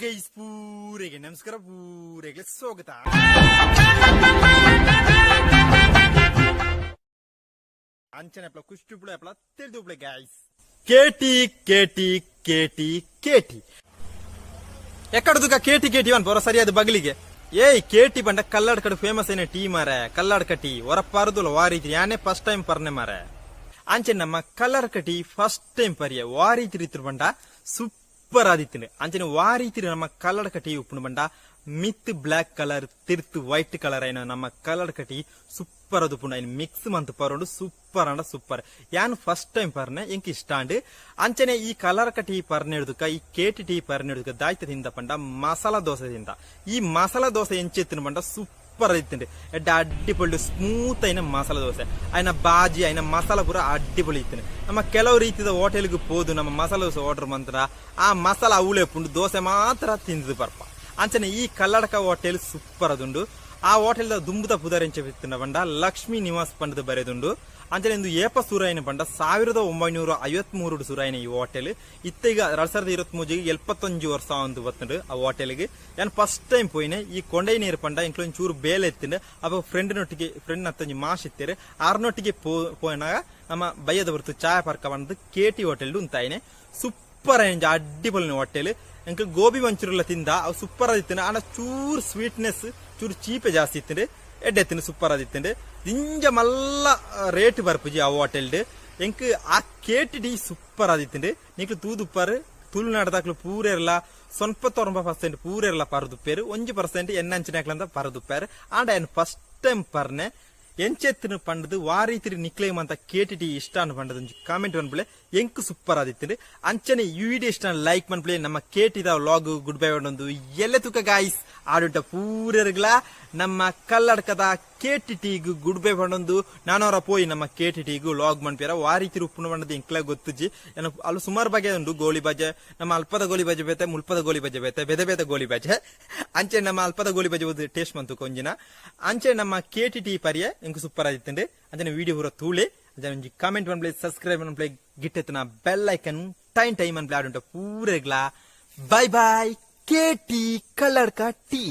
Guys ಪೂರೆಗೆ ನಮಸ್ಕಾರ, ಪೂರೆಗೆ ಸ್ವಾಗತ. ಅಂಚನೆ ಕುಷ್ಟುಪ್ಳು ಎಪ್ಪಳ ತಿಳಿದುಪ್ಳೆ ಗೈಸ್. ಕೇಟಿ ಕೇಟಿ ಕೇಟಿ ಕೇಟಿ ಎಕ್ಕಡದುಕ ಕೇಟಿ ಕೇಟಿ ಅನ್ ಬರೋ ಸರಿಯಾದ ಬಗಲಿಗೆ ಏಯ್ ಕೇಟಿ ಬಂಡ ಕಲ್ಲಡ್ಕಡ್ ಫೇಮಸ್ ಏನೇ ಟೀ ಮಾರೆ. ಕಲ್ಲಡ್ಕ ಟೀ ಹೊರಪಾರದುಲ್ಲ ವಾರಿದ್ರಿ ಯಾನೇ ಫಸ್ಟ್ ಟೈಮ್ ಪರ್ನೆ ಮಾರೆ. ಅಂಚೆ ನಮ್ಮ ಕಲ್ಲಡ್ಕ ಟೀ ಫಸ್ಟ್ ಟೈಮ್ ಪರಿಯ ವಾರಿದ್ರಿ ಇತ್ರ ಬಂಡ ಸೂಪರ್ ಆದಿತ್ತು. ಅಂಚನೆ ವಾರಿದ್ರಿ ನಮ್ಮ ಕಲ್ಲಡ್ಕ ಟೀ ಉಪ್ಪು ಬಂಡ ಮಿತ್ ಬ್ಲಾಕ್ ಕಲರ್ ತಿರ್ತು ವೈಟ್ ಕಲರ್ ಐನ ನಮ್ಮ ಕಲ್ಲಡ್ಕ ಟೀ ಸೂಪರ್ ಅದು ಪುಂಡ ಮಿಕ್ಸ್ ಮಂತ್ ಪರೋಡು ಸೂಪರ್ ಅಂಡ ಸೂಪರ್. ಯಾನ್ ಫಸ್ಟ್ ಟೈಮ್ ಪರ್ನೆ ಎಂಕ್ ಇಷ್ಟ ಅಂಡ್ ಅಂಚನೆ ಈ ಕಲ್ಲಡ್ಕ ಟೀ ಪರ್ನೆಡ್ದುಕ ಈ ಕೇಟಿ ಟೀ ಪರ್ನೆಡ್ದುಕ ದಾಯ್ತದಿಂದ ಪಂಡ ಮಸಾಲಾ ದೋಸೆದಿಂದ ಈ ಮಸಾಲಾ ದೋಸೆ ಎಂಚೆತ್ತಿನ ಪಂಡ ಸೂಪರ್ ಆದಿತ್ತಂడి. ಎಡ್ಡ ಅಡ್ಡಿಪೊಳ್ಳು ಸ್ಮೂತ್ ಐನ ಮಸಾಲಾ ದೋಸೆ ಐನ ಬಾಜಿ ಐನ ಮಸಾಲಾ ಪೂರ ಅಡ್ಡಿಪೊಳಿ ಇತ್ತನೆ. ನಮ್ಮ ಕೆಲವು ರೀತಿಯ ಹೋಟೆಲ್ಗೆ ಹೋದು ನಮ್ಮ ಮಸಾಲಾ ದೋಸೆ ಆರ್ಡರ್ ಮಂತ್ರ ಆ ಮಸಾಲಾ ಅವಳೆ ಪುಂಡು ದೋಸೆ ಮಾತ್ರ ತಿಂದು ಬರ್ಪ. ಅಂಚನೆ ಈ ಕಲ್ಲಡ್ಕ ಹೋಟೆಲ್ ಸೂಪರ್ ಅದುಂಡು. ಆ ಹೋಟೆಲ್ ದುಂಬುದ ಪುದರೆಂಚ ಬಿತ್ತಿನ ಬಂಡ ಲಕ್ಷ್ಮೀ ನಿವಾಸ್ ಪಂಡದ ಬರೆದುಂಡು. ಅಂಚನೆ ಇಂದು ಏಪ ಸೂರಾಯಿನ ಬಂಡ 1953 ಸೂರಾಯಿನ ಈ ಹೋಟೆಲ್ ಇತ್ತೀಗ 2023 71 ವರ್ಷ ಒಂದು ಬತ್ತುಂಡು ಆ ಹೋಟೆಲ್ಗೆ. ನಾನು ಫಸ್ಟ್ ಟೈಮ್ ಪೋಯಿನೆ ಈ ಕೊಂಡೈ ನೀರು ಪಂಡ ಇಂಕ್ಲು ಚೂರು ಬೇಲೆ ಎತ್ತಿಂಡು ಅವ ಫ್ರೆಂಡ್ ಹತ್ತಂಜಿ ಮಾಸ್ ಇತ್ತೇರೆ ಆರ್ನೊಟ್ಟಿಗೆ ಪೋಯಿನಾಗ ನಮ್ಮ ಬಯ್ಯದ ಬರ್ತು ಚಾಯ ಪಾರ್ಕ ಬಂದು ಕೇಟಿ ಹೋಟೆಲ್ ಉಂತಾಯಿನೆ ಸೂಪರ್ ಆಯ್ನ ಅಡ್ಡಿಪೊಲಿನ ಹೋಟೆಲ್. ಎಂಕ್ ಗೋಬಿ ಮಂಚೂರಿಯಲ್ಲ ತಿಂದ ಅವು ಸೂಪರ್ ಆದಿತ್ತಂಡೆ. ಆನ ಚೂರ್ ಸ್ವೀಟ್ನೆಸ್ ಚೂರು ಚೀಪೆ ಜಾಸ್ತಿ ಇತ್ತಂಡೆ. ಎಡ್ಡೆತ್ತಿನ ಸೂಪರ್ ಆದಿತ್ತಂಡೆ. ದಿಂಜ ಮಲ್ಲ ರೇಟ್ ಬರ್ಪುಜಿ ಆ ಹೋಟೆಲ್ಡ್. ಎಂಕ್ ಆ ಕೇಟಿ ಟೀ ಸೂಪರ್ ಆದಿತ್ತಂಡೆ. ನಿಕ್ಲು ತೂದುಪ್ಪರ್ ತುಳುನಾಡದಾಕ್ಲು ಪೂರ ಇರಲ್ಲ 90% ಪೂರ ಇರಲ್ಲ ಪರದುಪ್ಪೇರು 1% ಎನ್ನಂಚಿನಾಕ್ಲಂತ ಪರದುಪ್ಪೇರು. ಆಂಡ ಏನು ಫಸ್ಟ್ ಟೈಮ್ ಪರ್ನೆ ಎಂಚೆತ್ತಿನ ಪಂಡದು ವಾರೀತಿರಿ ನಿಕ್ಲೇಮ್ ಅಂತ ಕೇಟಿ ಟೀ ಇಷ್ಟ ಅನ್ ಪಂಡದ ಕಾಮೆಂಟ್ ಬಂದ್ಬಿಳೆ ಎಂಕ್ ಸೂಪರ್ ಆದಿತ್ತು. ಅಂಚನೆ ಈ ವಿಡಿಯೋ ಇಷ್ಟ ಲೈಕ್ ಮಾಡ್ಬಿಳೆ. ನಮ್ಮ ಕೇಟಿದ ವ್ಲಾಗ್ ಗುಡ್ ಬೈ ಒಂದು ಎಲ್ಲ ತುಕ ಗಾಯ್ಸ್ ಆಡುಂಟ ಪೂರರ್ಗಳ ನಮ್ಮ ಕಲ್ಲಡ್ಕದ ಕೇಟಿ ಟೀಗು ಗುಡ್ ಬೈ ಬಂದೊಂದು ನಾನವರ ಪೋಯಿ ನಮ್ಮ ಕೇಟಿ ಟೀಗು ಲಾಗ್ ಮಾಡ್ಪೇರ ವಾರೀತಿರಿ ಉಪ್ಪು ಬಂಡದ ಎಂಕ್ಲ ಗೊತ್ತುಜಿ ಏನು ಅಲ್ಲಿ ಸುಮಾರು ಬಗೆ ಉಂಟು. ಗೋಳಿ ಬಜೆ ನಮ್ಮ ಅಲ್ಪದ ಗೋಳಿ ಬಜೆ ಬೇತೆ, ಮುಲ್ಪದ ಗೋಳಿ ಬಜೆ ಬೇತೆ, ಬೆದೆ ಬೇತೆ ಗೋಳಿ ಬಜೆ. ಅಂಚೆ ನಮ್ಮ ಅಲ್ಪದ ಗೋಳಿ ಬಜೆ ಒಂದು ಟೇಸ್ಟ್ ಬಂತು ಕೊಂಜಿನ. ಅಂಚೆ ನಮ್ಮ ಕೇಟಿ ಟೀ ಪರಿಯ ಎಂಕ್ ಸೂಪರ್ ಆದಿತ್ತಂಡೆ. ಅಂಚನೆ ವಿಡಿಯೋ ಪೂರ ತೂಳೆ ಒಂಜಿ ಕಾಮೆಂಟ್ ಮಾಡ್ಬಿಳೆ, ಸಬ್ಸ್ಕ್ರೈಬ್ ಮಾಡ್ಬಿಳೆ, ಗಿಟ್ಟೆತ್ತನ ಬೆಲ್ ಐಕನ್ ಟೈಮ್ ಅನ್ಬಿಳೆ ಆಡುಂಟ ಪೂರೆಗ್ಲ. Bye bye KT Kalladka tea.